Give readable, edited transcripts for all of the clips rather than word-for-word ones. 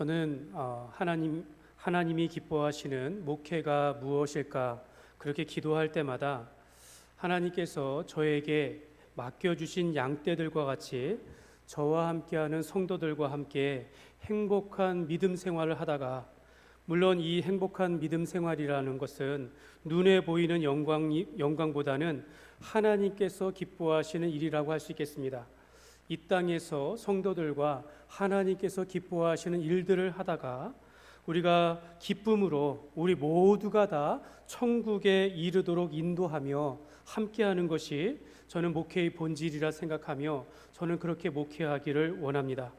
저는 하나님이 기뻐하시는 목회가 무엇일까 그렇게 기도할 때마다 하나님께서 저에게 맡겨주신 양떼들과 같이 저와 함께하는 성도들과 함께 행복한 믿음 생활을 하다가, 물론 이 행복한 믿음 생활이라는 것은 눈에 보이는 영광보다는 하나님께서 기뻐하시는 일이라고 할 수 있겠습니다. 이 땅에서 성도들과 하나님께서 기뻐하시는 일들을 하다가 우리가 기쁨으로 우리 모두가 다 천국에 이르도록 인도하며 함께하는 것이 저는 목회의 본질이라 생각하며 저는 그렇게 목회하기를 원합니다.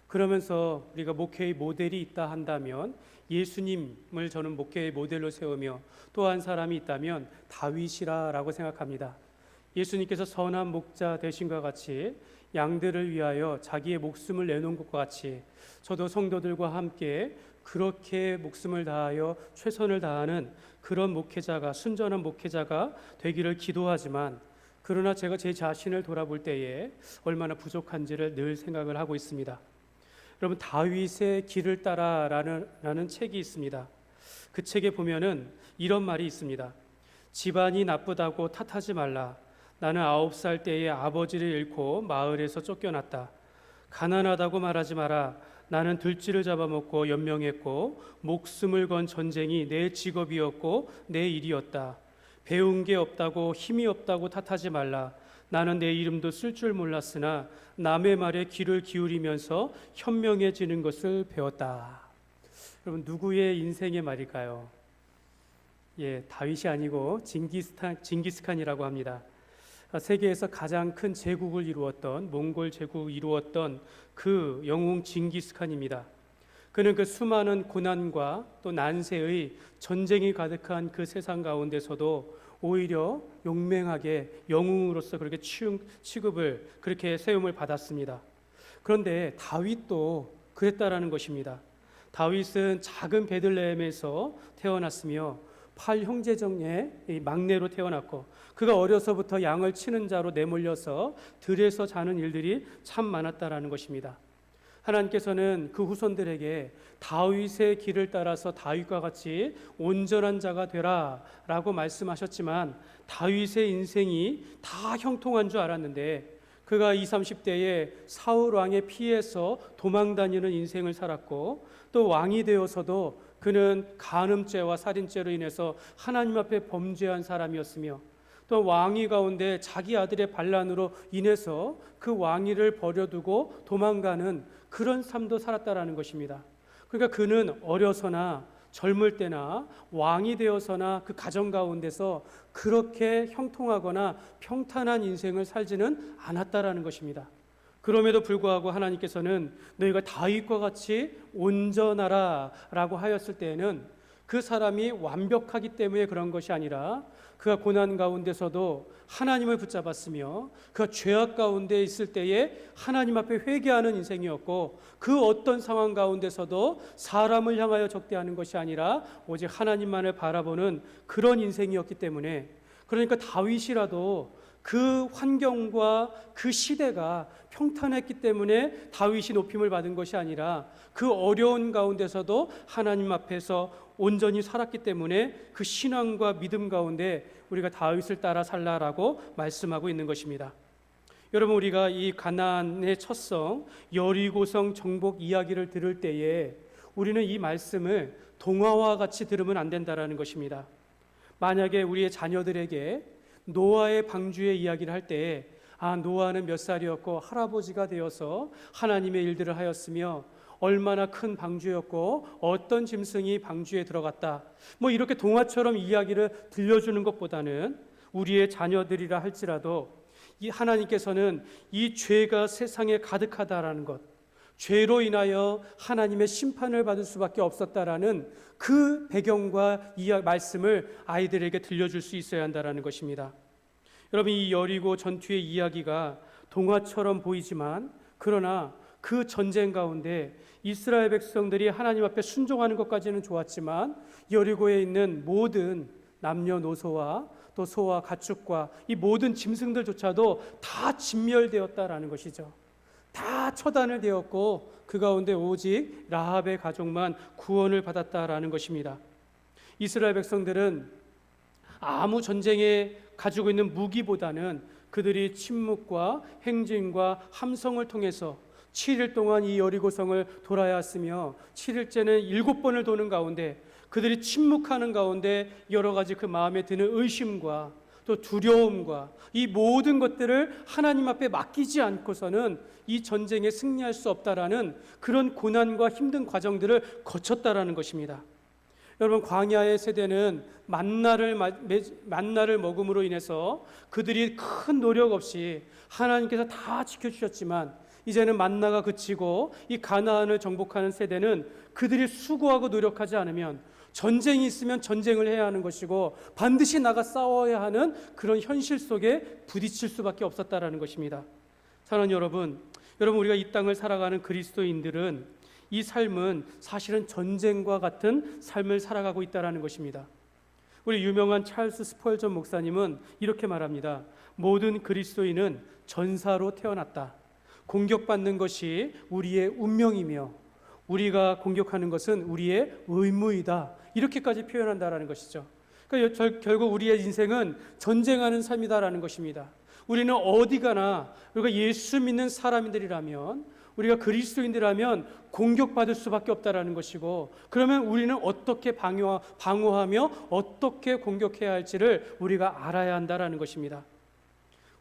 그러면서 우리가 목회의 모델이 있다 한다면 예수님을 저는 목회의 모델로 세우며 또 한 사람이 있다면 다윗이라고 생각합니다. 예수님께서 선한 목자 되신 것 같이 양들을 위하여 자기의 목숨을 내놓은 것과 같이 저도 성도들과 함께 그렇게 목숨을 다하여 최선을 다하는 그런 목회자가, 순전한 목회자가 되기를 기도하지만, 그러나 제가 제 자신을 돌아볼 때에 얼마나 부족한지를 늘 생각을 하고 있습니다. 여러분, 다윗의 길을 따라라는 책이 있습니다. 그 책에 보면은 이런 말이 있습니다. 집안이 나쁘다고 탓하지 말라. 나는 9살 때에 아버지를 잃고 마을에서 쫓겨났다. 가난하다고 말하지 마라. 나는 들쥐를 잡아먹고 연명했고 목숨을 건 전쟁이 내 직업이었고 내 일이었다. 배운 게 없다고, 힘이 없다고 탓하지 말라. 나는 내 이름도 쓸 줄 몰랐으나 남의 말에 귀를 기울이면서 현명해지는 것을 배웠다. 여러분, 누구의 인생의 말일까요? 다윗이 아니고 징기스칸이라고 합니다. 세계에서 가장 큰 제국을 이루었던, 몽골 제국을 이루었던 그 영웅 징기스칸입니다. 그는 그 수많은 고난과 또 난세의 전쟁이 가득한 그 세상 가운데서도 오히려 용맹하게 영웅으로서 그렇게 취급을, 그렇게 세움을 받았습니다. 그런데 다윗도 그랬다라는 것입니다. 다윗은 작은 베들레헴에서 태어났으며 8형제 중에 막내로 태어났고, 그가 어려서부터 양을 치는 자로 내몰려서 들에서 자는 일들이 참 많았다라는 것입니다. 하나님께서는 그 후손들에게 다윗의 길을 따라서 다윗과 같이 온전한 자가 되라 라고 말씀하셨지만, 다윗의 인생이 다 형통한 줄 알았는데 그가 20, 30대에 사울 왕의 피해서 도망다니는 인생을 살았고, 또 왕이 되어서도 그는 간음죄와 살인죄로 인해서 하나님 앞에 범죄한 사람이었으며, 또 왕위 가운데 자기 아들의 반란으로 인해서 그 왕위를 버려두고 도망가는 그런 삶도 살았다라는 것입니다. 그러니까 그는 어려서나 젊을 때나 왕이 되어서나 그 가정 가운데서 그렇게 형통하거나 평탄한 인생을 살지는 않았다라는 것입니다. 그럼에도 불구하고 하나님께서는 너희가 다윗과 같이 온전하라 라고 하였을 때에는 그 사람이 완벽하기 때문에 그런 것이 아니라 그가 고난 가운데서도 하나님을 붙잡았으며 그가 죄악 가운데 있을 때에 하나님 앞에 회개하는 인생이었고, 그 어떤 상황 가운데서도 사람을 향하여 적대하는 것이 아니라 오직 하나님만을 바라보는 그런 인생이었기 때문에, 그러니까 다윗이라도 그 환경과 그 시대가 평탄했기 때문에 다윗이 높임을 받은 것이 아니라 그 어려운 가운데서도 하나님 앞에서 온전히 살았기 때문에 그 신앙과 믿음 가운데 우리가 다윗을 따라 살라라고 말씀하고 있는 것입니다. 여러분, 우리가 이 가나안의 첫성 여리고성 정복 이야기를 들을 때에 우리는 이 말씀을 동화와 같이 들으면 안 된다라는 것입니다. 만약에 우리의 자녀들에게 노아의 방주의 이야기를 할 때에 노아는 몇 살이었고 할아버지가 되어서 하나님의 일들을 하였으며 얼마나 큰 방주였고 어떤 짐승이 방주에 들어갔다, 이렇게 동화처럼 이야기를 들려주는 것보다는 우리의 자녀들이라 할지라도 이 하나님께서는 이 죄가 세상에 가득하다라는 것, 죄로 인하여 하나님의 심판을 받을 수밖에 없었다라는 그 배경과 이 말씀을 아이들에게 들려줄 수 있어야 한다라는 것입니다. 여러분, 이 여리고 전투의 이야기가 동화처럼 보이지만, 그러나 그 전쟁 가운데 이스라엘 백성들이 하나님 앞에 순종하는 것까지는 좋았지만 여리고에 있는 모든 남녀노소와 또 소와 가축과 이 모든 짐승들조차도 다 진멸되었다라는 것이죠. 다 처단을 되었고 그 가운데 오직 라합의 가족만 구원을 받았다라는 것입니다. 이스라엘 백성들은 아무 전쟁에 가지고 있는 무기보다는 그들이 침묵과 행진과 함성을 통해서 7일 동안 이 여리고성을 돌아야 했으며 7일째는 7번을 도는 가운데 그들이 침묵하는 가운데 여러 가지 그 마음에 드는 의심과 또 두려움과 이 모든 것들을 하나님 앞에 맡기지 않고서는 이 전쟁에 승리할 수 없다라는 그런 고난과 힘든 과정들을 거쳤다라는 것입니다. 여러분, 광야의 세대는 만나를 먹음으로 인해서 그들이 큰 노력 없이 하나님께서 다 지켜주셨지만 이제는 만나가 그치고 이 가나안을 정복하는 세대는 그들이 수고하고 노력하지 않으면 전쟁이 있으면 전쟁을 해야 하는 것이고 반드시 나가 싸워야 하는 그런 현실 속에 부딪힐 수밖에 없었다라는 것입니다. 사랑하는 여러분, 우리가 이 땅을 살아가는 그리스도인들은 이 삶은 사실은 전쟁과 같은 삶을 살아가고 있다는 것입니다. 우리 유명한 찰스 스펄전 목사님은 이렇게 말합니다. 모든 그리스도인은 전사로 태어났다. 공격받는 것이 우리의 운명이며 우리가 공격하는 것은 우리의 의무이다. 이렇게까지 표현한다는 것이죠. 그러니까 결국 우리의 인생은 전쟁하는 삶이다라는 것입니다. 우리는 어디 가나 우리가 예수 믿는 사람들이라면 우리가 그리스도인들이라면 공격받을 수밖에 없다라는 것이고 그러면 우리는 어떻게 방어하며 어떻게 공격해야 할지를 우리가 알아야 한다라는 것입니다.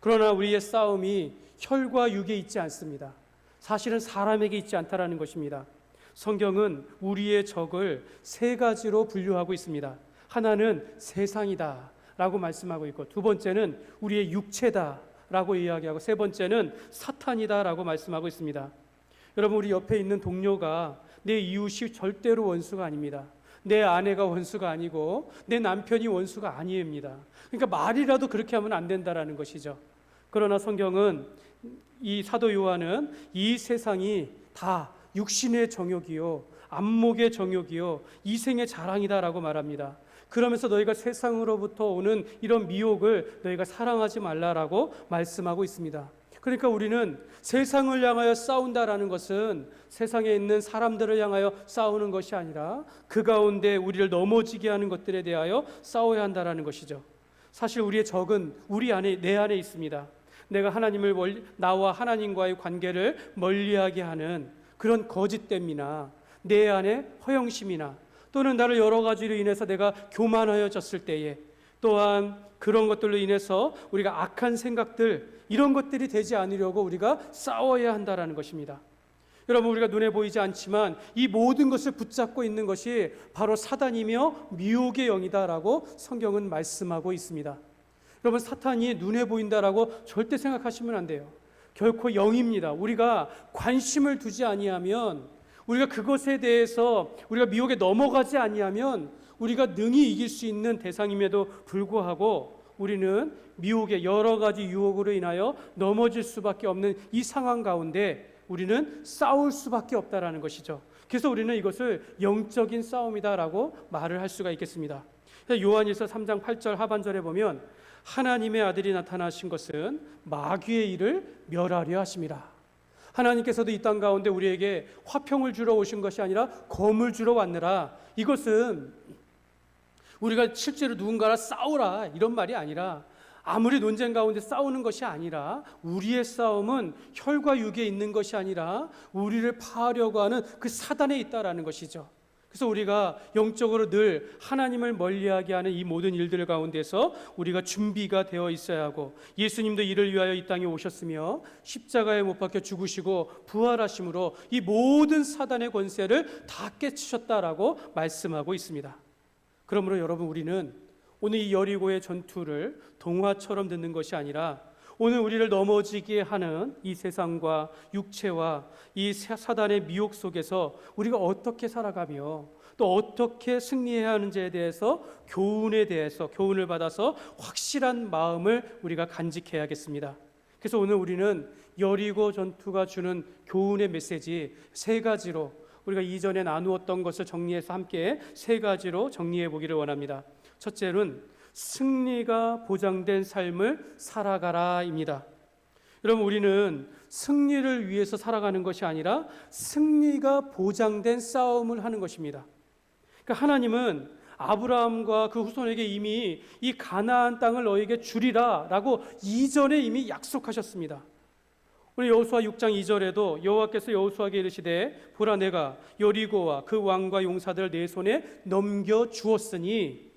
그러나 우리의 싸움이 혈과 육에 있지 않습니다. 사실은 사람에게 있지 않다라는 것입니다. 성경은 우리의 적을 세 가지로 분류하고 있습니다. 하나는 세상이다 라고 말씀하고 있고 두 번째는 우리의 육체다 라고 이야기하고 세 번째는 사탄이다 라고 말씀하고 있습니다. 여러분, 우리 옆에 있는 동료가 내 이웃이 절대로 원수가 아닙니다. 내 아내가 원수가 아니고 내 남편이 원수가 아닙니다. 그러니까 말이라도 그렇게 하면 안 된다라는 것이죠. 그러나 성경은 이 사도 요한은 이 세상이 다 육신의 정욕이요 안목의 정욕이요 이생의 자랑이다라고 말합니다. 그러면서 너희가 세상으로부터 오는 이런 미혹을 너희가 사랑하지 말라라고 말씀하고 있습니다. 그러니까 우리는 세상을 향하여 싸운다라는 것은 세상에 있는 사람들을 향하여 싸우는 것이 아니라 그 가운데 우리를 넘어지게 하는 것들에 대하여 싸워야 한다라는 것이죠. 사실 우리의 적은 내 안에 있습니다. 내가 나와 하나님과의 관계를 멀리하게 하는 그런 거짓됨이나 내 안에 허영심이나 또는 나를 여러 가지로 인해서 내가 교만하여졌을 때에 또한 그런 것들로 인해서 우리가 악한 생각들 이런 것들이 되지 않으려고 우리가 싸워야 한다라는 것입니다. 여러분, 우리가 눈에 보이지 않지만 이 모든 것을 붙잡고 있는 것이 바로 사단이며 미혹의 영이다라고 성경은 말씀하고 있습니다. 여러분, 사탄이 눈에 보인다라고 절대 생각하시면 안 돼요. 결코 영입니다. 우리가 관심을 두지 아니하면 우리가 그것에 대해서 우리가 미혹에 넘어가지 아니하면 우리가 능히 이길 수 있는 대상임에도 불구하고 우리는 미혹의 여러 가지 유혹으로 인하여 넘어질 수밖에 없는 이 상황 가운데 우리는 싸울 수밖에 없다라는 것이죠. 그래서 우리는 이것을 영적인 싸움이다라고 말을 할 수가 있겠습니다. 요한일서 3장 8절 하반절에 보면 하나님의 아들이 나타나신 것은 마귀의 일을 멸하려 하심이라. 하나님께서도 이 땅 가운데 우리에게 화평을 주러 오신 것이 아니라 검을 주러 왔느라. 이것은 우리가 실제로 누군가랑 싸우라 이런 말이 아니라 아무리 논쟁 가운데 싸우는 것이 아니라 우리의 싸움은 혈과 육에 있는 것이 아니라 우리를 파하려고 하는 그 사단에 있다라는 것이죠. 그래서 우리가 영적으로 늘 하나님을 멀리하게 하는 이 모든 일들 가운데서 우리가 준비가 되어 있어야 하고 예수님도 이를 위하여 이 땅에 오셨으며 십자가에 못 박혀 죽으시고 부활하심으로 이 모든 사단의 권세를 다 깨치셨다라고 말씀하고 있습니다. 그러므로 여러분, 우리는 오늘 이 여리고의 전투를 동화처럼 듣는 것이 아니라 오늘 우리를 넘어지게 하는 이 세상과 육체와 이 사단의 미혹 속에서 우리가 어떻게 살아가며 또 어떻게 승리해야 하는지에 대해서 교훈을 받아서 확실한 마음을 우리가 간직해야겠습니다. 그래서 오늘 우리는 여리고 전투가 주는 교훈의 메시지 세 가지로 우리가 이전에 나누었던 것을 정리해서 함께 세 가지로 정리해 보기를 원합니다. 첫째는 승리가 보장된 삶을 살아가라입니다. 여러분, 우리는 승리를 위해서 살아가는 것이 아니라 승리가 보장된 싸움을 하는 것입니다. 그러니까 하나님은 아브라함과 그 후손에게 이미 이 가나안 땅을 너에게 주리라 라고 이전에 이미 약속하셨습니다. 우리 여호수아 6장 2절에도 여호와께서 여호수아에게 이르시되 보라 내가 여리고와 그 왕과 용사들을 내 손에 넘겨 주었으니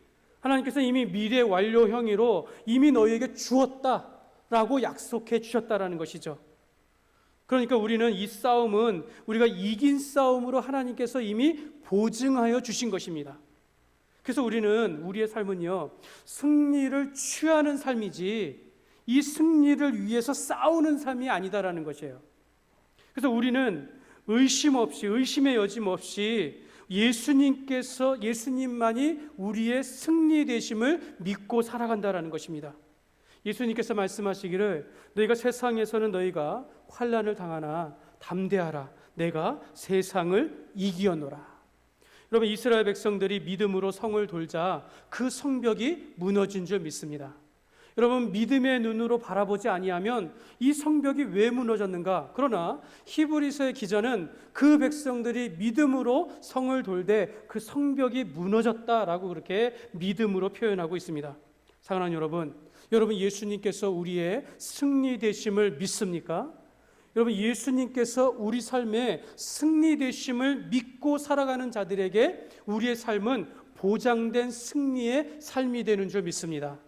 하나님께서 이미 미래 완료 형의로 이미 너희에게 주었다라고 약속해 주셨다라는 것이죠. 그러니까 우리는 이 싸움은 우리가 이긴 싸움으로 하나님께서 이미 보증하여 주신 것입니다. 그래서 우리는 우리의 삶은요, 승리를 취하는 삶이지 이 승리를 위해서 싸우는 삶이 아니다라는 것이에요. 그래서 우리는 의심 없이, 의심의 여짐 없이 예수님만이 우리의 승리 되심을 믿고 살아간다라는 것입니다. 예수님께서 말씀하시기를 너희가 세상에서는 너희가 환난을 당하나 담대하라 내가 세상을 이기었노라. 여러분, 이스라엘 백성들이 믿음으로 성을 돌자 그 성벽이 무너진 줄 믿습니다. 여러분, 믿음의 눈으로 바라보지 아니하면 이 성벽이 왜 무너졌는가? 그러나 히브리서의 기자는 그 백성들이 믿음으로 성을 돌되 그 성벽이 무너졌다라고 그렇게 믿음으로 표현하고 있습니다. 사랑하는 여러분, 예수님께서 우리의 승리 되심을 믿습니까? 여러분, 예수님께서 우리 삶에 승리 되심을 믿고 살아가는 자들에게 우리의 삶은 보장된 승리의 삶이 되는 줄 믿습니다.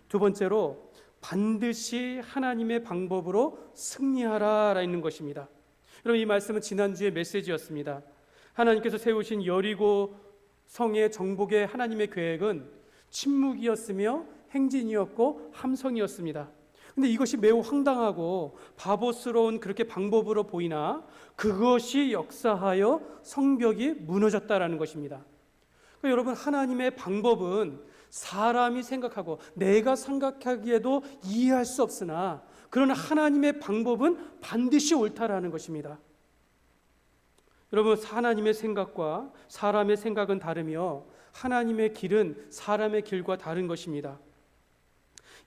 두 번째로 반드시 하나님의 방법으로 승리하라 있는 것입니다. 여러분, 이 말씀은 지난주의 메시지였습니다. 하나님께서 세우신 여리고 성의 정복의 하나님의 계획은 침묵이었으며 행진이었고 함성이었습니다. 근데 이것이 매우 황당하고 바보스러운 그렇게 방법으로 보이나 그것이 역사하여 성벽이 무너졌다라는 것입니다. 그러니까 여러분, 하나님의 방법은 사람이 생각하고 내가 생각하기에도 이해할 수 없으나 그러나 하나님의 방법은 반드시 옳다라는 것입니다. 여러분, 하나님의 생각과 사람의 생각은 다르며 하나님의 길은 사람의 길과 다른 것입니다.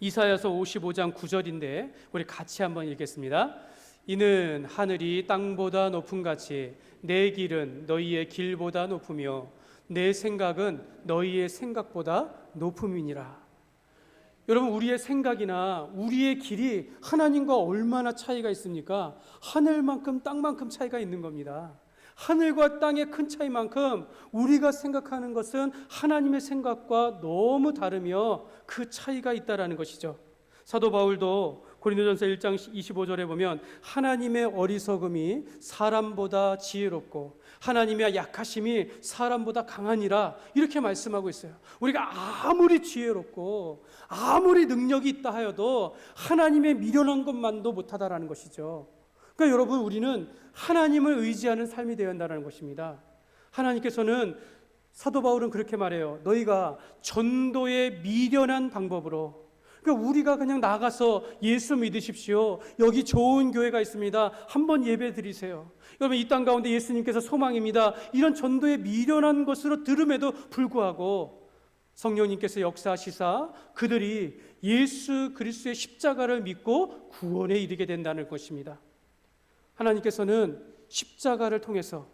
이사야서 55장 9절인데 우리 같이 한번 읽겠습니다. 이는 하늘이 땅보다 높음 같이 내 길은 너희의 길보다 높으며 내 생각은 너희의 생각보다 높음이니라. 여러분, 우리의 생각이나 우리의 길이 하나님과 얼마나 차이가 있습니까? 하늘만큼 땅만큼 차이가 있는 겁니다. 하늘과 땅의 큰 차이만큼 우리가 생각하는 것은 하나님의 생각과 너무 다르며 그 차이가 있다라는 것이죠. 사도 바울도 고린도전서 1장 25절에 보면 하나님의 어리석음이 사람보다 지혜롭고 하나님의 약하심이 사람보다 강하니라 이렇게 말씀하고 있어요. 우리가 아무리 지혜롭고 아무리 능력이 있다 하여도 하나님의 미련한 것만도 못하다라는 것이죠. 그러니까 여러분, 우리는 하나님을 의지하는 삶이 되어야 한다는 것입니다. 하나님께서는, 사도 바울은 그렇게 말해요. 너희가 전도의 미련한 방법으로, 그러니까 우리가 그냥 나가서 예수 믿으십시오, 여기 좋은 교회가 있습니다, 한번 예배 드리세요, 여러분 이 땅 가운데 예수님께서 소망입니다, 이런 전도의 미련한 것으로 들음에도 불구하고 성령님께서 역사하시사 그들이 예수 그리스도의 십자가를 믿고 구원에 이르게 된다는 것입니다. 하나님께서는 십자가를 통해서,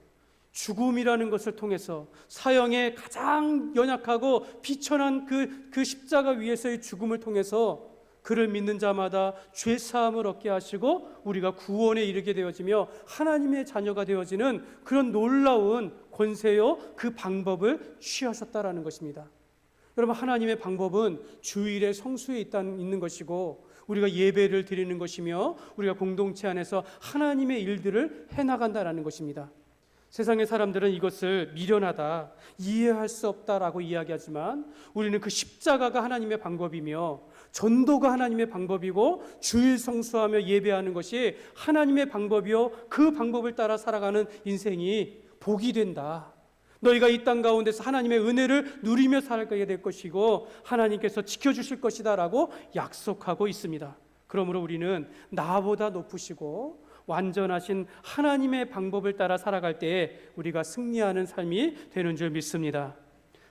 죽음이라는 것을 통해서, 사형의 가장 연약하고 비천한 그 십자가 위에서의 죽음을 통해서 그를 믿는 자마다 죄 사함을 얻게 하시고 우리가 구원에 이르게 되어지며 하나님의 자녀가 되어지는 그런 놀라운 권세요 그 방법을 취하셨다라는 것입니다. 여러분, 하나님의 방법은 주일의 성수에 있는 것이고 우리가 예배를 드리는 것이며 우리가 공동체 안에서 하나님의 일들을 해나간다라는 것입니다. 세상의 사람들은 이것을 미련하다, 이해할 수 없다라고 이야기하지만 우리는 그 십자가가 하나님의 방법이며 전도가 하나님의 방법이고 주일 성수하며 예배하는 것이 하나님의 방법이요 그 방법을 따라 살아가는 인생이 복이 된다. 너희가 이 땅 가운데서 하나님의 은혜를 누리며 살게 될 것이고 하나님께서 지켜주실 것이다 라고 약속하고 있습니다. 그러므로 우리는 나보다 높으시고 완전하신 하나님의 방법을 따라 살아갈 때에 우리가 승리하는 삶이 되는 줄 믿습니다.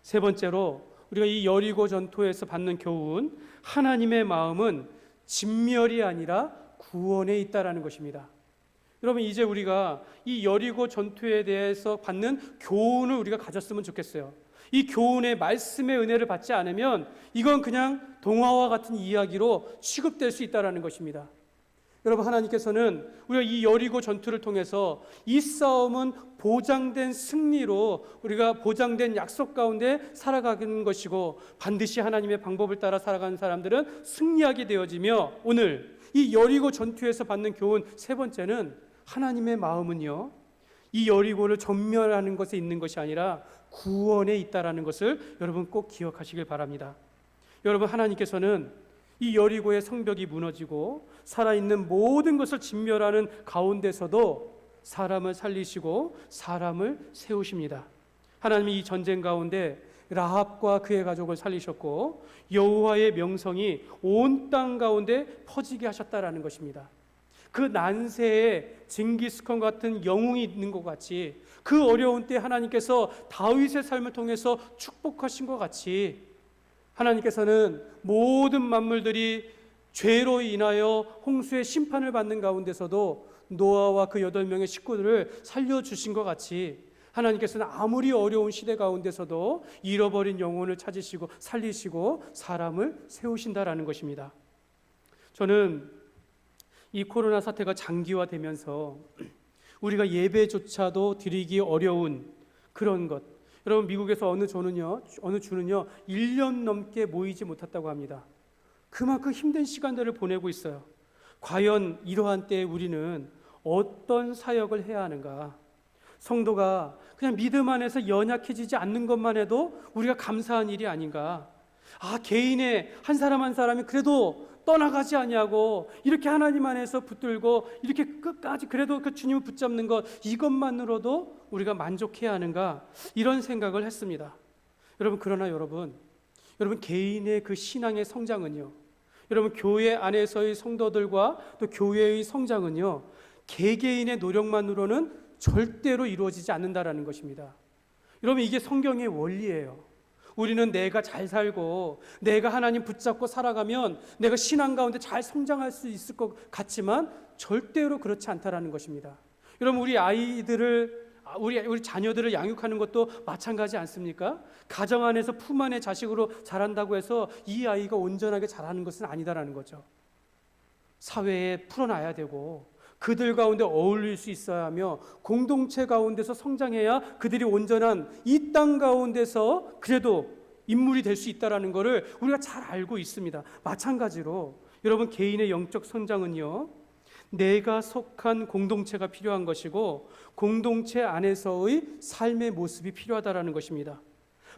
세 번째로 우리가 이 여리고 전투에서 받는 교훈, 하나님의 마음은 진멸이 아니라 구원에 있다라는 것입니다. 여러분, 이제 우리가 이 여리고 전투에 대해서 받는 교훈을 우리가 가졌으면 좋겠어요. 이 교훈의 말씀의 은혜를 받지 않으면 이건 그냥 동화와 같은 이야기로 취급될 수 있다는 것입니다. 여러분, 하나님께서는 우리가 이 여리고 전투를 통해서 이 싸움은 보장된 승리로 우리가 보장된 약속 가운데 살아가는 것이고, 반드시 하나님의 방법을 따라 살아가는 사람들은 승리하게 되어지며, 오늘 이 여리고 전투에서 받는 교훈 세 번째는, 하나님의 마음은요, 이 여리고를 전멸하는 것에 있는 것이 아니라 구원에 있다라는 것을 여러분 꼭 기억하시길 바랍니다. 여러분, 하나님께서는 이 여리고의 성벽이 무너지고 살아있는 모든 것을 진멸하는 가운데서도 사람을 살리시고 사람을 세우십니다. 하나님이 이 전쟁 가운데 라합과 그의 가족을 살리셨고, 여호와의 명성이 온 땅 가운데 퍼지게 하셨다라는 것입니다. 그 난세에 징기스칸 같은 영웅이 있는 것 같이, 그 어려운 때 하나님께서 다윗의 삶을 통해서 축복하신 것 같이, 하나님께서는 모든 만물들이 죄로 인하여 홍수의 심판을 받는 가운데서도 노아와 그 8명의 식구들을 살려주신 것 같이, 하나님께서는 아무리 어려운 시대 가운데서도 잃어버린 영혼을 찾으시고 살리시고 사람을 세우신다라는 것입니다. 저는 이 코로나 사태가 장기화되면서 우리가 예배조차도 드리기 어려운 그런 것, 여러분, 미국에서 어느 주는요 1년 넘게 모이지 못했다고 합니다. 그만큼 힘든 시간들을 보내고 있어요. 과연 이러한 때에 우리는 어떤 사역을 해야 하는가? 성도가 그냥 믿음 안에서 연약해지지 않는 것만 해도 우리가 감사한 일이 아닌가? 개인의 한 사람 한 사람이 그래도 떠나가지 아니하고 이렇게 하나님 안에서 붙들고 이렇게 끝까지 그래도 그 주님을 붙잡는 것, 이것만으로도 우리가 만족해야 하는가? 이런 생각을 했습니다. 여러분, 그러나 여러분 개인의 그 신앙의 성장은요, 여러분 교회 안에서의 성도들과 또 교회의 성장은요, 개개인의 노력만으로는 절대로 이루어지지 않는다라는 것입니다. 여러분, 이게 성경의 원리예요. 우리는 내가 잘 살고 내가 하나님 붙잡고 살아가면 내가 신앙 가운데 잘 성장할 수 있을 것 같지만 절대로 그렇지 않다라는 것입니다. 여러분, 우리 아이들을 우리 자녀들을 양육하는 것도 마찬가지 않습니까? 가정 안에서 품 안의 자식으로 자란다고 해서 이 아이가 온전하게 자라는 것은 아니다라는 거죠. 사회에 풀어놔야 되고 그들 가운데 어울릴 수 있어야 하며 공동체 가운데서 성장해야 그들이 온전한 이 땅 가운데서 그래도 인물이 될 수 있다는 것을 우리가 잘 알고 있습니다. 마찬가지로 여러분, 개인의 영적 성장은요, 내가 속한 공동체가 필요한 것이고 공동체 안에서의 삶의 모습이 필요하다는 것입니다.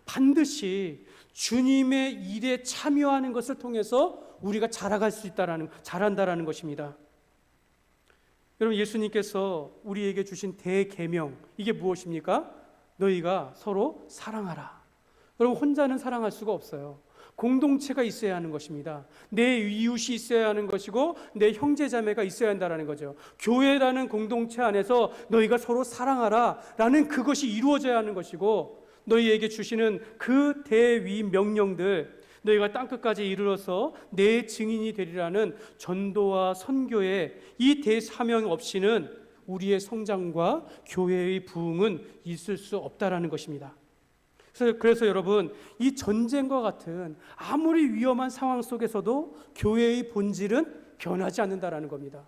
반드시 주님의 일에 참여하는 것을 통해서 우리가 자란다라는 것입니다. 여러분, 예수님께서 우리에게 주신 대계명, 이게 무엇입니까? 너희가 서로 사랑하라. 여러분, 혼자는 사랑할 수가 없어요. 공동체가 있어야 하는 것입니다. 내 이웃이 있어야 하는 것이고 내 형제자매가 있어야 한다는 거죠. 교회라는 공동체 안에서 너희가 서로 사랑하라 라는 그것이 이루어져야 하는 것이고, 너희에게 주시는 그 대위 명령들, 너희가 땅끝까지 이르러서 내 증인이 되리라는 전도와 선교의 이 대사명 없이는 우리의 성장과 교회의 부흥은 있을 수 없다라는 것입니다. 그래서 여러분, 이 전쟁과 같은 아무리 위험한 상황 속에서도 교회의 본질은 변하지 않는다라는 겁니다.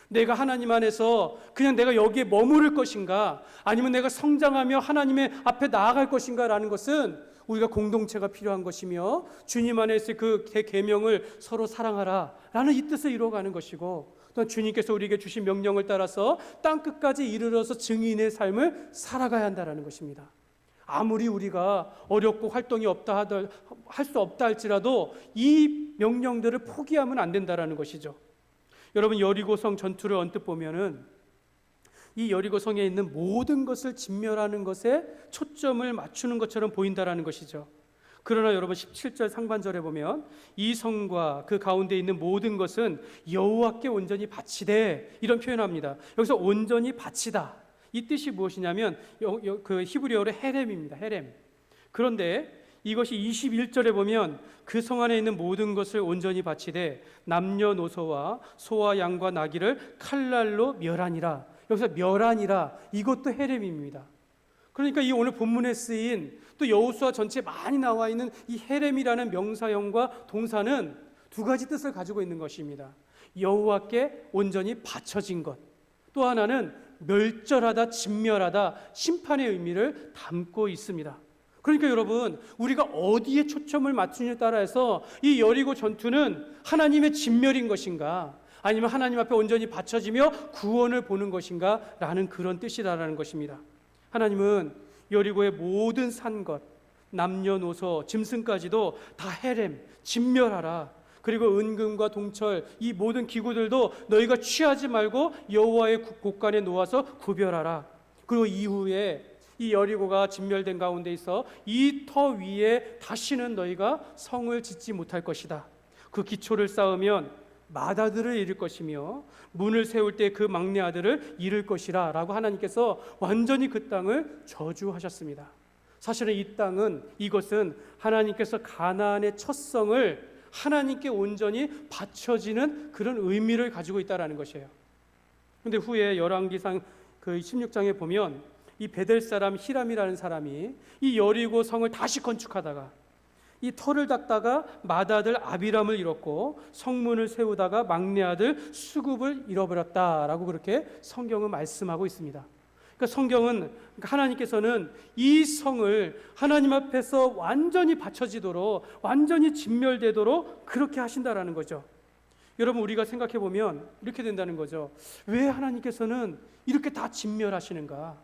내가 하나님 안에서 그냥 내가 여기에 머무를 것인가, 아니면 내가 성장하며 하나님의 앞에 나아갈 것인가 라는 것은 우리가 공동체가 필요한 것이며 주님 안에서 그 계명을 서로 사랑하라 라는 이 뜻을 이루어가는 것이고, 또 주님께서 우리에게 주신 명령을 따라서 땅끝까지 이르러서 증인의 삶을 살아가야 한다는 것입니다. 아무리 우리가 어렵고 활동이 할 수 없다 할지라도 이 명령들을 포기하면 안 된다는 것이죠. 여러분, 여리고성 전투를 언뜻 보면은 이 여리고성에 있는 모든 것을 진멸하는 것에 초점을 맞추는 것처럼 보인다라는 것이죠. 그러나 여러분, 17절 상반절에 보면 이 성과 그 가운데 있는 모든 것은 여호와께 온전히 바치되, 이런 표현합니다. 여기서 온전히 바치다, 이 뜻이 무엇이냐면 그 히브리어로 헤렘입니다. 헤렘. 그런데 이것이 21절에 보면 그 성 안에 있는 모든 것을 온전히 바치되 남녀노소와 소와 양과 나귀를 칼날로 멸하니라. 여기서 멸하니라, 이것도 헤렘입니다. 그러니까 이 오늘 본문에 쓰인 또 여호수아 전체에 많이 나와 있는 이 헤렘이라는 명사형과 동사는 두 가지 뜻을 가지고 있는 것입니다. 여호와께 온전히 바쳐진 것, 또 하나는 멸절하다, 진멸하다, 심판의 의미를 담고 있습니다. 그러니까 여러분, 우리가 어디에 초점을 맞추느냐에 따라서 이 여리고 전투는 하나님의 진멸인 것인가, 아니면 하나님 앞에 온전히 바쳐지며 구원을 보는 것인가 라는 그런 뜻이라는 것입니다. 하나님은 여리고의 모든 산 것, 남녀노소, 짐승까지도 다 헤렘, 진멸하라. 그리고 은금과 동철, 이 모든 기구들도 너희가 취하지 말고 여호와의 곳간에 놓아서 구별하라. 그리고 이후에 이 여리고가 진멸된 가운데 있어 이 터 위에 다시는 너희가 성을 짓지 못할 것이다. 그 기초를 쌓으면 맏아들을 잃을 것이며 문을 세울 때 그 막내 아들을 잃을 것이라 라고 하나님께서 완전히 그 땅을 저주하셨습니다. 사실은 이 땅은, 이것은 하나님께서 가나안의 첫 성을 하나님께 온전히 바쳐지는 그런 의미를 가지고 있다는 것이에요. 그런데 후에 열왕기상 그 16장에 보면 이 베델 사람 히람이라는 사람이 이 여리고 성을 다시 건축하다가 이 터를 닦다가 맏아들 아비람을 잃었고 성문을 세우다가 막내 아들 수굽을 잃어버렸다라고 그렇게 성경은 말씀하고 있습니다. 그러니까 성경은, 하나님께서는 이 성을 하나님 앞에서 완전히 바쳐지도록, 완전히 진멸되도록 그렇게 하신다라는 거죠. 여러분, 우리가 생각해 보면 이렇게 된다는 거죠. 왜 하나님께서는 이렇게 다 진멸하시는가?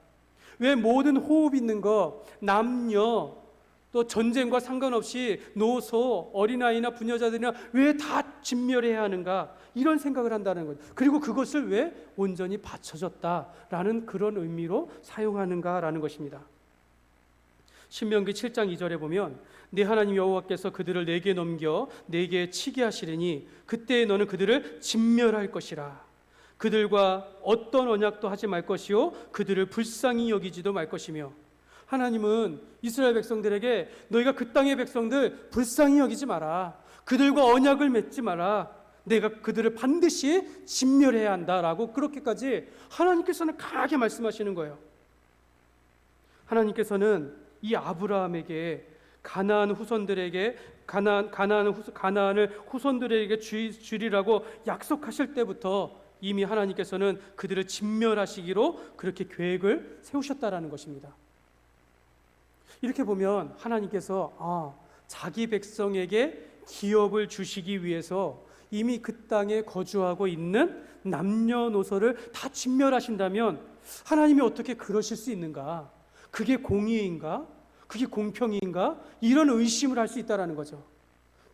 왜 모든 호흡 있는 거, 남녀, 또 전쟁과 상관없이 노소, 어린아이나 부녀자들이나 왜 다 진멸해야 하는가? 이런 생각을 한다는 거죠. 그리고 그것을 왜 온전히 바쳐졌다라는 그런 의미로 사용하는가라는 것입니다. 신명기 7장 2절에 보면 내 하나님 여호와께서 그들을 내게 넘겨 내게 치게 하시리니 그때에 너는 그들을 진멸할 것이라. 그들과 어떤 언약도 하지 말 것이요 그들을 불쌍히 여기지도 말 것이며, 하나님은 이스라엘 백성들에게 너희가 그 땅의 백성들 불쌍히 여기지 마라, 그들과 언약을 맺지 마라, 내가 그들을 반드시 진멸해야 한다라고 그렇게까지 하나님께서는 강하게 말씀하시는 거예요. 하나님께서는 이 아브라함에게 가나안 후손들에게 가나안을 후손들에게 주리라고 약속하실 때부터 이미 하나님께서는 그들을 진멸하시기로 그렇게 계획을 세우셨다라는 것입니다. 이렇게 보면 하나님께서 자기 백성에게 기업을 주시기 위해서 이미 그 땅에 거주하고 있는 남녀노소를 다 진멸하신다면 하나님이 어떻게 그러실 수 있는가? 그게 공의인가? 그게 공평인가? 이런 의심을 할 수 있다는 거죠.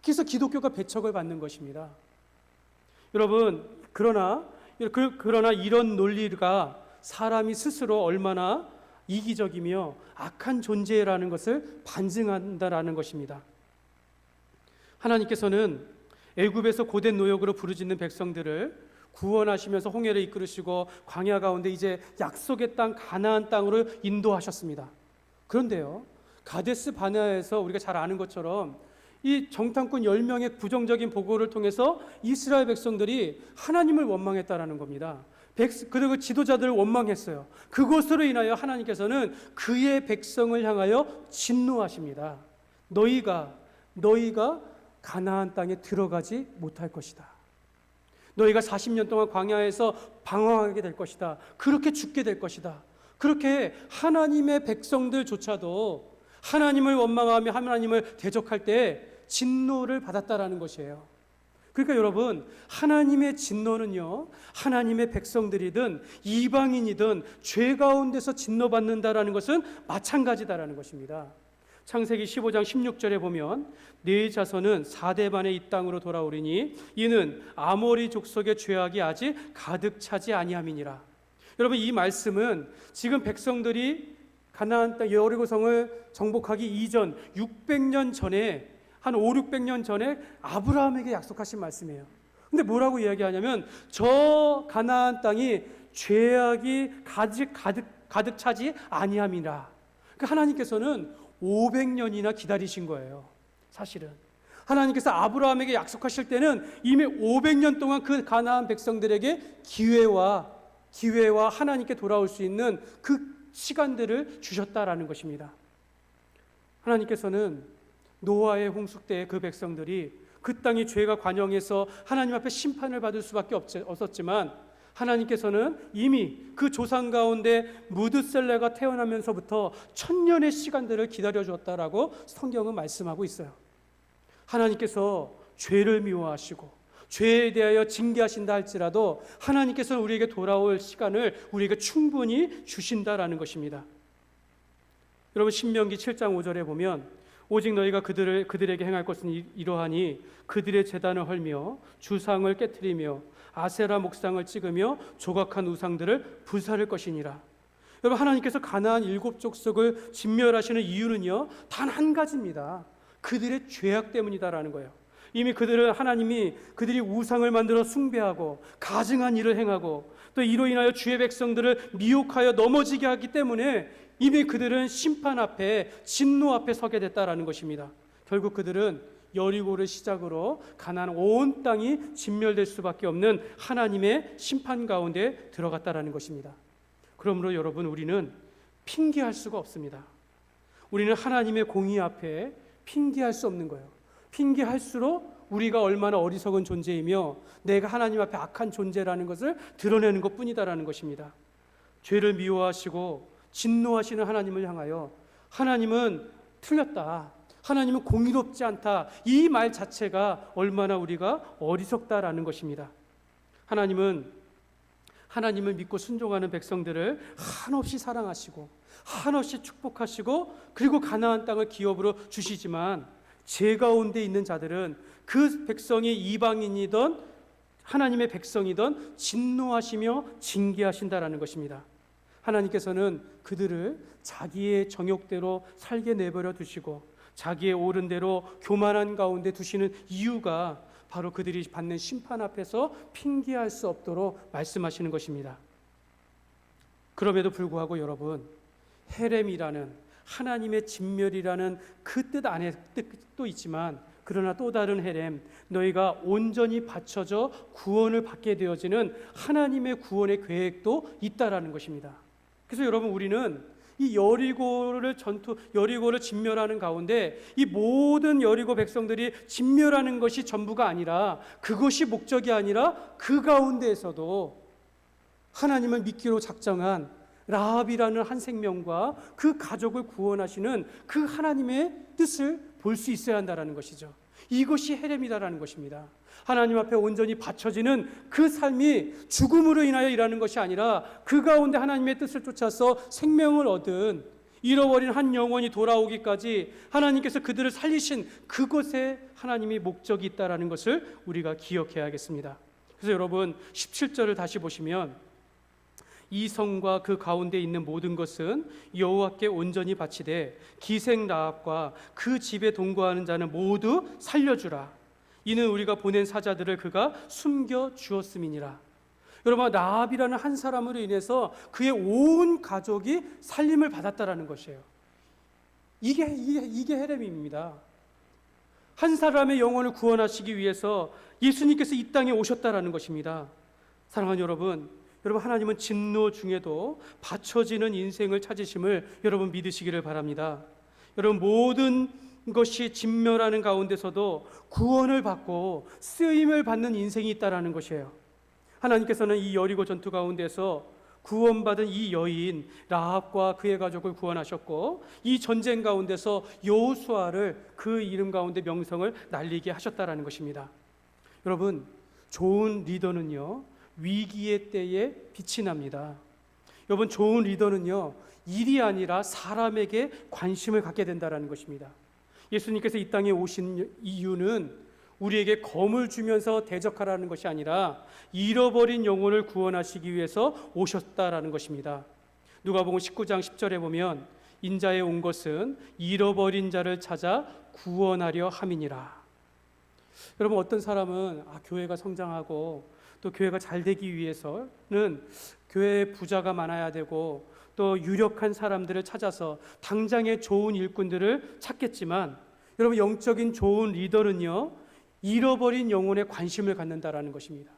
그래서 기독교가 배척을 받는 것입니다. 여러분, 그러나 이런 논리가 사람이 스스로 얼마나 이기적이며 악한 존재라는 것을 반증한다라는 것입니다. 하나님께서는 애굽에서 고된 노역으로 부르짖는 백성들을 구원하시면서 홍해를 이끌으시고 광야 가운데 이제 약속의 땅 가나안 땅으로 인도하셨습니다. 그런데요, 가데스 바네아에서 우리가 잘 아는 것처럼 이 정탐꾼 10명의 부정적인 보고를 통해서 이스라엘 백성들이 하나님을 원망했다라는 겁니다. 그리고 지도자들을 원망했어요. 그것으로 인하여 하나님께서는 그의 백성을 향하여 진노하십니다. 너희가 가나안 땅에 들어가지 못할 것이다. 너희가 40년 동안 광야에서 방황하게 될 것이다. 그렇게 죽게 될 것이다. 그렇게 하나님의 백성들조차도 하나님을 원망하며 하나님을 대적할 때 진노를 받았다라는 것이에요. 그러니까 여러분, 하나님의 진노는요, 하나님의 백성들이든 이방인이든 죄 가운데서 진노받는다라는 것은 마찬가지다라는 것입니다. 창세기 15장 16절에 보면 네 자손은 4대 만에 이 땅으로 돌아오리니 이는 아모리 족속의 죄악이 아직 가득 차지 아니함이니라. 여러분, 이 말씀은 지금 백성들이 가나안 땅 여리고성을 정복하기 이전 600년 전에, 한 500~600년 전에 아브라함에게 약속하신 말씀이에요. 근데 뭐라고 이야기하냐면 저 가나안 땅이 죄악이 가득 차지 아니함이라. 그 하나님께서는 500년이나 기다리신 거예요. 사실은 하나님께서 아브라함에게 약속하실 때는 이미 500년 동안 그 가나안 백성들에게 기회와 하나님께 돌아올 수 있는 그 시간들을 주셨다라는 것입니다. 하나님께서는 노아의 홍수 때의 그 백성들이 그 땅이 죄가 관영해서 하나님 앞에 심판을 받을 수밖에 없었지만, 하나님께서는 이미 그 조상 가운데 무드셀레가 태어나면서부터 1000년의 시간들을 기다려 주었다라고 성경은 말씀하고 있어요. 하나님께서 죄를 미워하시고 죄에 대하여 징계하신다 할지라도 하나님께서는 우리에게 돌아올 시간을 우리에게 충분히 주신다라는 것입니다. 여러분, 신명기 7장 5절에 보면 오직 너희가 그들에게 행할 것은 이러하니 그들의 제단을 헐며 주상을 깨트리며 아세라 목상을 찍으며 조각한 우상들을 불사를 것이니라. 여러분, 하나님께서 가나안 7족속을 진멸하시는 이유는요, 단 한 가지입니다. 그들의 죄악 때문이다라는 거예요. 이미 하나님이 그들이 우상을 만들어 숭배하고 가증한 일을 행하고 또 이로 인하여 주의 백성들을 미혹하여 넘어지게 하기 때문에 이미 그들은 심판 앞에, 진노 앞에 서게 됐다라는 것입니다. 결국 그들은 여리고를 시작으로 가나안 온 땅이 진멸될 수밖에 없는 하나님의 심판 가운데 들어갔다라는 것입니다. 그러므로 여러분, 우리는 핑계할 수가 없습니다. 우리는 하나님의 공의 앞에 핑계할 수 없는 거예요. 핑계할수록 우리가 얼마나 어리석은 존재이며 내가 하나님 앞에 악한 존재라는 것을 드러내는 것뿐이다라는 것입니다. 죄를 미워하시고 진노하시는 하나님을 향하여 하나님은 틀렸다, 하나님은 공의롭지 않다, 이 말 자체가 얼마나 우리가 어리석다라는 것입니다. 하나님을 믿고 순종하는 백성들을 한없이 사랑하시고 한없이 축복하시고 그리고 가나안 땅을 기업으로 주시지만, 죄 가운데 있는 자들은 그 백성이 이방인이든 하나님의 백성이든 진노하시며 징계하신다라는 것입니다. 하나님께서는 그들을 자기의 정욕대로 살게 내버려 두시고 자기의 옳은 대로 교만한 가운데 두시는 이유가 바로 그들이 받는 심판 앞에서 핑계할 수 없도록 말씀하시는 것입니다. 그럼에도 불구하고 여러분, 헤렘이라는 하나님의 진멸이라는 그 뜻 안에 뜻도 있지만, 그러나 또 다른 헤렘, 너희가 온전히 받쳐져 구원을 받게 되어지는 하나님의 구원의 계획도 있다라는 것입니다. 그래서 여러분, 우리는 이 여리고를 진멸하는 가운데 이 모든 여리고 백성들이 진멸하는 것이 전부가 아니라, 그것이 목적이 아니라 그 가운데에서도 하나님을 믿기로 작정한 라합이라는 한 생명과 그 가족을 구원하시는 그 하나님의 뜻을 볼 수 있어야 한다는 것이죠. 이것이 헤렘이다라는 것입니다. 하나님 앞에 온전히 바쳐지는 그 삶이 죽음으로 인하여 일하는 것이 아니라 그 가운데 하나님의 뜻을 쫓아서 생명을 얻은 잃어버린 한 영혼이 돌아오기까지 하나님께서 그들을 살리신 그곳에 하나님이 목적이 있다라는 것을 우리가 기억해야겠습니다. 그래서 여러분, 17절을 다시 보시면 이 성과 그 가운데 있는 모든 것은 여호와께 온전히 바치되 기생 라합과 그 집에 동거하는 자는 모두 살려주라. 이는 우리가 보낸 사자들을 그가 숨겨 주었음이니라. 여러분, 라합이라는 한 사람으로 인해서 그의 온 가족이 살림을 받았다라는 것이에요. 이게 헤렘입니다. 한 사람의 영혼을 구원하시기 위해서 예수님께서 이 땅에 오셨다라는 것입니다. 사랑하는 여러분, 하나님은 진노 중에도 받쳐지는 인생을 찾으심을 여러분 믿으시기를 바랍니다. 여러분, 모든 것이 진멸하는 가운데서도 구원을 받고 쓰임을 받는 인생이 있다라는 것이에요. 하나님께서는 이 여리고 전투 가운데서 구원받은 이 여인 라합과 그의 가족을 구원하셨고, 이 전쟁 가운데서 여호수아를 그 이름 가운데 명성을 날리게 하셨다라는 것입니다. 여러분, 좋은 리더는요, 위기의 때에 빛이 납니다. 여러분, 좋은 리더는요, 일이 아니라 사람에게 관심을 갖게 된다는 것입니다. 예수님께서 이 땅에 오신 이유는 우리에게 검을 주면서 대적하라는 것이 아니라 잃어버린 영혼을 구원하시기 위해서 오셨다라는 것입니다. 누가복음 19장 10절에 보면 인자에 온 것은 잃어버린 자를 찾아 구원하려 함이니라. 여러분, 어떤 사람은 교회가 성장하고 또 교회가 잘 되기 위해서는 교회에 부자가 많아야 되고 또 유력한 사람들을 찾아서 당장의 좋은 일꾼들을 찾겠지만, 여러분, 영적인 좋은 리더는요, 잃어버린 영혼에 관심을 갖는다라는 것입니다.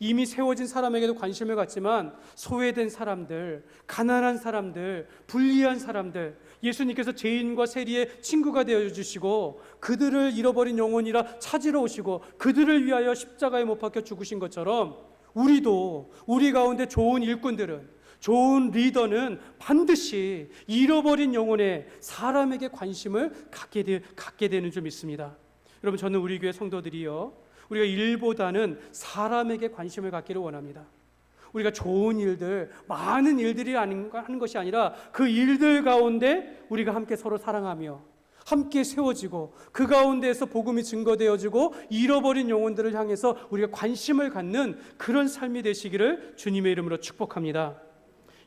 이미 세워진 사람에게도 관심을 갖지만 소외된 사람들, 가난한 사람들, 불리한 사람들, 예수님께서 죄인과 세리의 친구가 되어주시고 그들을 잃어버린 영혼이라 찾으러 오시고 그들을 위하여 십자가에 못 박혀 죽으신 것처럼, 우리도 우리 가운데 좋은 일꾼들은, 좋은 리더는 반드시 잃어버린 영혼에, 사람에게 관심을 갖게 되는 줄 믿습니다. 여러분, 저는 우리 교회 성도들이요, 우리가 일보다는 사람에게 관심을 갖기를 원합니다. 우리가 좋은 일들, 많은 일들이 하는 것이 아니라 그 일들 가운데 우리가 함께 서로 사랑하며 함께 세워지고 그 가운데에서 복음이 증거되어지고 잃어버린 영혼들을 향해서 우리가 관심을 갖는 그런 삶이 되시기를 주님의 이름으로 축복합니다.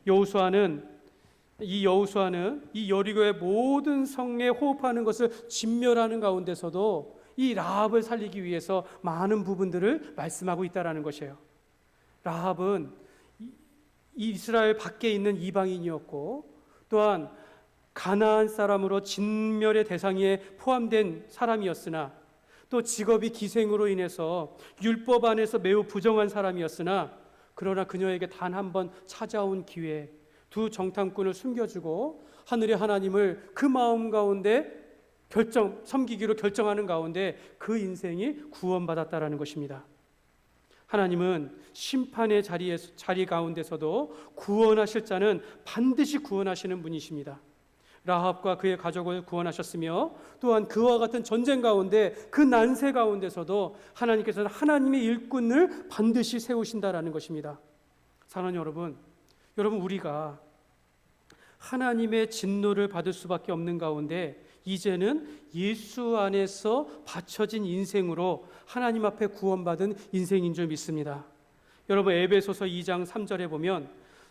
이 여호수아는 이 여리고의 모든 성에 호흡하는 것을 진멸하는 가운데서도 이 라합을 살리기 위해서 많은 부분들을 말씀하고 있다는 것이에요. 라합은 이스라엘 밖에 있는 이방인이었고, 또한 가나안 사람으로 진멸의 대상에 포함된 사람이었으나, 또 직업이 기생으로 인해서 율법 안에서 매우 부정한 사람이었으나, 그러나 그녀에게 단 한 번 찾아온 기회, 두 정탐꾼을 숨겨주고 하늘의 하나님을 그 마음 가운데 섬기기로 결정하는 가운데 그 인생이 구원받았다라는 것입니다. 하나님은 심판의 자리 가운데서도 구원하실 자는 반드시 구원하시는 분이십니다. 라합과 그의 가족을 구원하셨으며, 또한 그와 같은 전쟁 가운데, 그 난세 가운데서도 하나님께서는 하나님의 일꾼을 반드시 세우신다라는 것입니다. 사랑하는 여러분, 우리가 하나님의 진노를 받을 수밖에 없는 가운데 이제는 예수 안에서 바쳐진 인생으로 하나님 앞에 구원받은 인생인 줄 믿습니다. 여러분, 에베소서 2장 3절에 보면,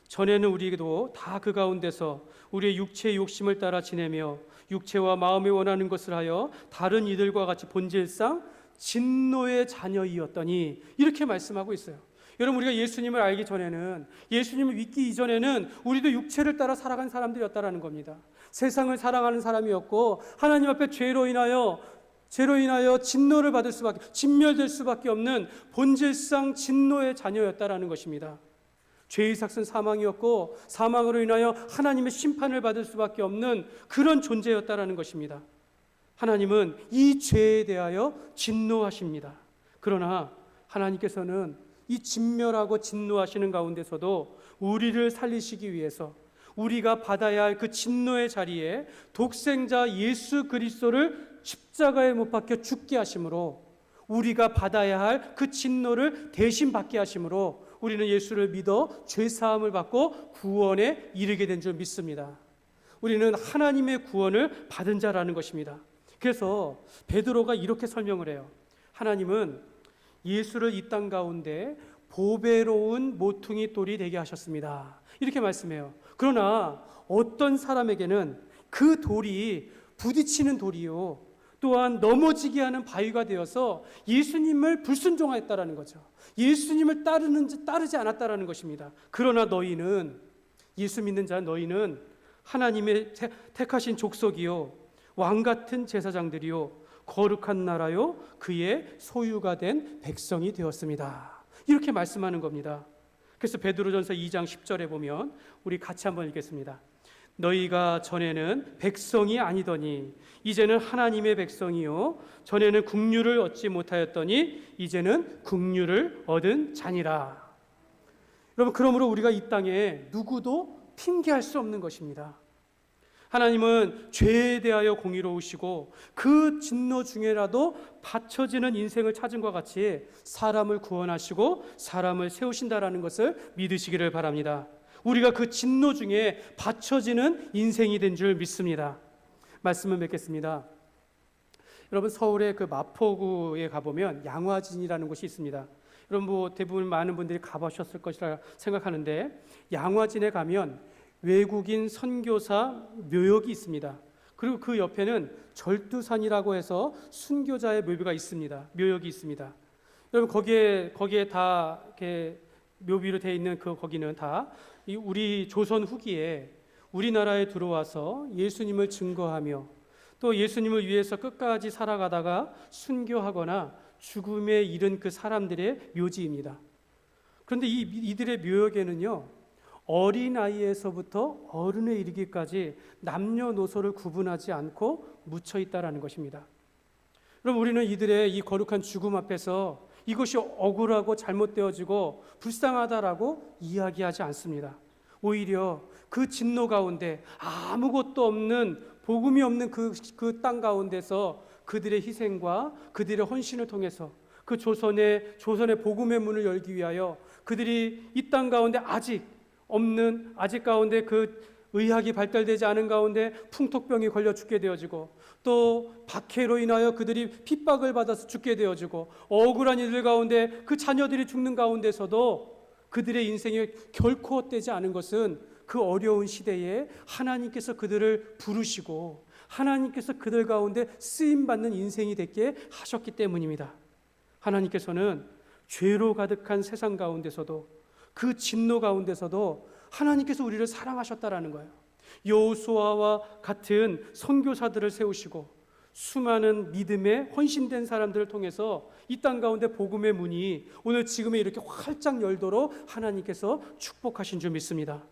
전에는 우리도 다 그 가운데서 우리의 육체의 욕심을 따라 지내며 육체와 마음이 원하는 것을 하여 다른 이들과 같이 본질상 진노의 자녀이었더니, 이렇게 말씀하고 있어요. 여러분, 우리가 예수님을 알기 전에는, 예수님을 믿기 이전에는 우리도 육체를 따라 살아간 사람들이었다라는 겁니다. 세상을 사랑하는 사람이었고, 하나님 앞에 죄로 인하여 진노를 받을 수밖에, 진멸될 수밖에 없는 본질상 진노의 자녀였다라는 것입니다. 죄의 삭은 사망이었고, 사망으로 인하여 하나님의 심판을 받을 수밖에 없는 그런 존재였다라는 것입니다. 하나님은 이 죄에 대하여 진노하십니다. 그러나 하나님께서는 이 진멸하고 진노하시는 가운데서도 우리를 살리시기 위해서 우리가 받아야 할 그 진노의 자리에 독생자 예수 그리스도를 십자가에 못 박혀 죽게 하심으로, 우리가 받아야 할 그 진노를 대신 받게 하심으로 우리는 예수를 믿어 죄사함을 받고 구원에 이르게 된 줄 믿습니다. 우리는 하나님의 구원을 받은 자라는 것입니다. 그래서 베드로가 이렇게 설명을 해요. 하나님은 예수를 이 땅 가운데 보배로운 모퉁이 돌이 되게 하셨습니다. 이렇게 말씀해요. 그러나 어떤 사람에게는 그 돌이 부딪히는 돌이요, 또한 넘어지게 하는 바위가 되어서 예수님을 불순종하였다라는 거죠. 예수님을 따르지 않았다라는 것입니다. 그러나 너희는, 예수 믿는 자 너희는 하나님의 택하신 족속이요, 왕같은 제사장들이요, 거룩한 나라요, 그의 소유가 된 백성이 되었습니다. 이렇게 말씀하는 겁니다. 그래서 베드로전서 2장 10절에 보면, 우리 같이 한번 읽겠습니다. 너희가 전에는 백성이 아니더니 이제는 하나님의 백성이요, 전에는 국류를 얻지 못하였더니 이제는 국류를 얻은 자니라. 여러분, 그러므로 우리가 이 땅에 누구도 핑계할 수 없는 것입니다. 하나님은 죄에 대하여 공의로우시고 그 진노 중에라도 받쳐지는 인생을 찾은 것 같이 사람을 구원하시고 사람을 세우신다라는 것을 믿으시기를 바랍니다. 우리가 그 진노 중에 받쳐지는 인생이 된 줄 믿습니다. 말씀을 맺겠습니다. 여러분, 서울의 그 마포구에 가보면 양화진이라는 곳이 있습니다. 여러분, 대부분 많은 분들이 가보셨을 것이라 생각하는데, 양화진에 가면 외국인 선교사 묘역이 있습니다. 그리고 그 옆에는 절두산이라고 해서 순교자의 묘비가 있습니다. 묘역이 있습니다. 여러분, 거기에 다 이렇게 묘비로 되어 있는 거기는 다 우리 조선 후기에 우리나라에 들어와서 예수님을 증거하며 또 예수님을 위해서 끝까지 살아가다가 순교하거나 죽음에 이른 그 사람들의 묘지입니다. 그런데 이들의 묘역에는요, 어린아이에서부터 어른에 이르기까지 남녀노소를 구분하지 않고 묻혀 있다라는 것입니다. 그럼 우리는 이들의 이 거룩한 죽음 앞에서 이것이 억울하고 잘못되어지고 불쌍하다라고 이야기하지 않습니다. 오히려 그 진노 가운데 아무것도 없는, 복음이 없는 그 땅 가운데서 그들의 희생과 그들의 헌신을 통해서 그 조선의 복음의 문을 열기 위하여 그들이 이 땅 가운데 아직 가운데 그 의학이 발달되지 않은 가운데 풍토병이 걸려 죽게 되어지고, 또 박해로 인하여 그들이 핍박을 받아서 죽게 되어지고, 억울한 이들 가운데 그 자녀들이 죽는 가운데서도 그들의 인생이 결코 헛되지 않은 것은 그 어려운 시대에 하나님께서 그들을 부르시고 하나님께서 그들 가운데 쓰임받는 인생이 되게 하셨기 때문입니다. 하나님께서는 죄로 가득한 세상 가운데서도, 그 진노 가운데서도 하나님께서 우리를 사랑하셨다라는 거예요. 여호수아와 같은 선교사들을 세우시고 수많은 믿음에 헌신된 사람들을 통해서 이 땅 가운데 복음의 문이 오늘 지금에 이렇게 활짝 열도록 하나님께서 축복하신 줄 믿습니다.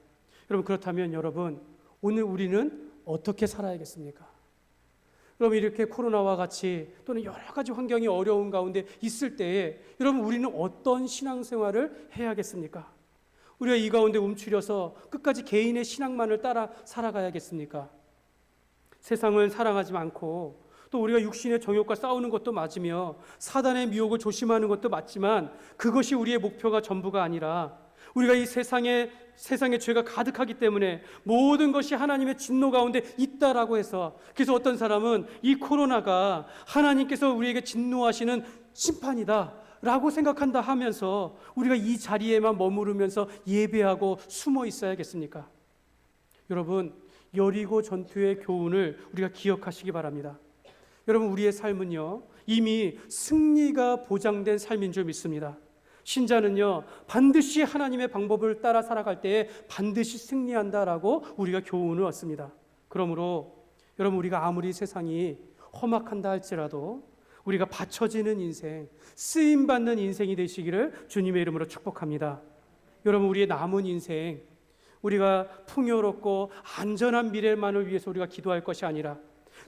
여러분, 그렇다면 여러분, 오늘 우리는 어떻게 살아야겠습니까? 여러분, 이렇게 코로나와 같이 또는 여러 가지 환경이 어려운 가운데 있을 때에 여러분, 우리는 어떤 신앙생활을 해야겠습니까? 우리가 이 가운데 움츠려서 끝까지 개인의 신앙만을 따라 살아가야겠습니까? 세상을 사랑하지 않고 또 우리가 육신의 정욕과 싸우는 것도 맞으며 사단의 미혹을 조심하는 것도 맞지만 그것이 우리의 목표가 전부가 아니라, 우리가 이 세상에 죄가 가득하기 때문에 모든 것이 하나님의 진노 가운데 있다라고 해서, 그래서 어떤 사람은 이 코로나가 하나님께서 우리에게 진노하시는 심판이다 라고 생각한다 하면서 우리가 이 자리에만 머무르면서 예배하고 숨어 있어야겠습니까? 여러분, 여리고 전투의 교훈을 우리가 기억하시기 바랍니다. 여러분, 우리의 삶은요, 이미 승리가 보장된 삶인 줄 믿습니다. 신자는요, 반드시 하나님의 방법을 따라 살아갈 때에 반드시 승리한다라고 우리가 교훈을 얻습니다. 그러므로 여러분, 우리가 아무리 세상이 험악한다 할지라도 우리가 받쳐지는 인생, 쓰임받는 인생이 되시기를 주님의 이름으로 축복합니다. 여러분, 우리의 남은 인생, 우리가 풍요롭고 안전한 미래만을 위해서 우리가 기도할 것이 아니라,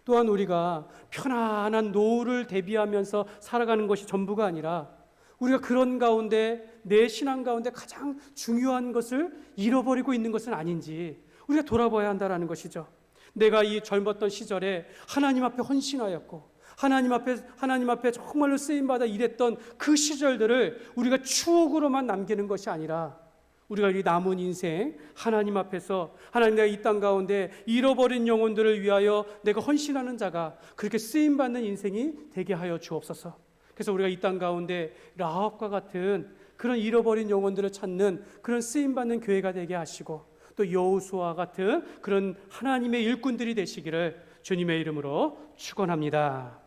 또한 우리가 편안한 노후를 대비하면서 살아가는 것이 전부가 아니라, 우리가 그런 가운데 내 신앙 가운데 가장 중요한 것을 잃어버리고 있는 것은 아닌지 우리가 돌아봐야 한다는 것이죠. 내가 이 젊었던 시절에 하나님 앞에 헌신하였고 하나님 앞에 정말로 쓰임받아 일했던 그 시절들을 우리가 추억으로만 남기는 것이 아니라, 우리가 이 남은 인생 하나님 앞에서, 하나님, 내가 이 땅 가운데 잃어버린 영혼들을 위하여 내가 헌신하는 자가 그렇게 쓰임받는 인생이 되게 하여 주옵소서. 그래서 우리가 이 땅 가운데 라합과 같은 그런 잃어버린 영혼들을 찾는 그런 쓰임받는 교회가 되게 하시고, 또 여호수아와 같은 그런 하나님의 일꾼들이 되시기를 주님의 이름으로 축원합니다.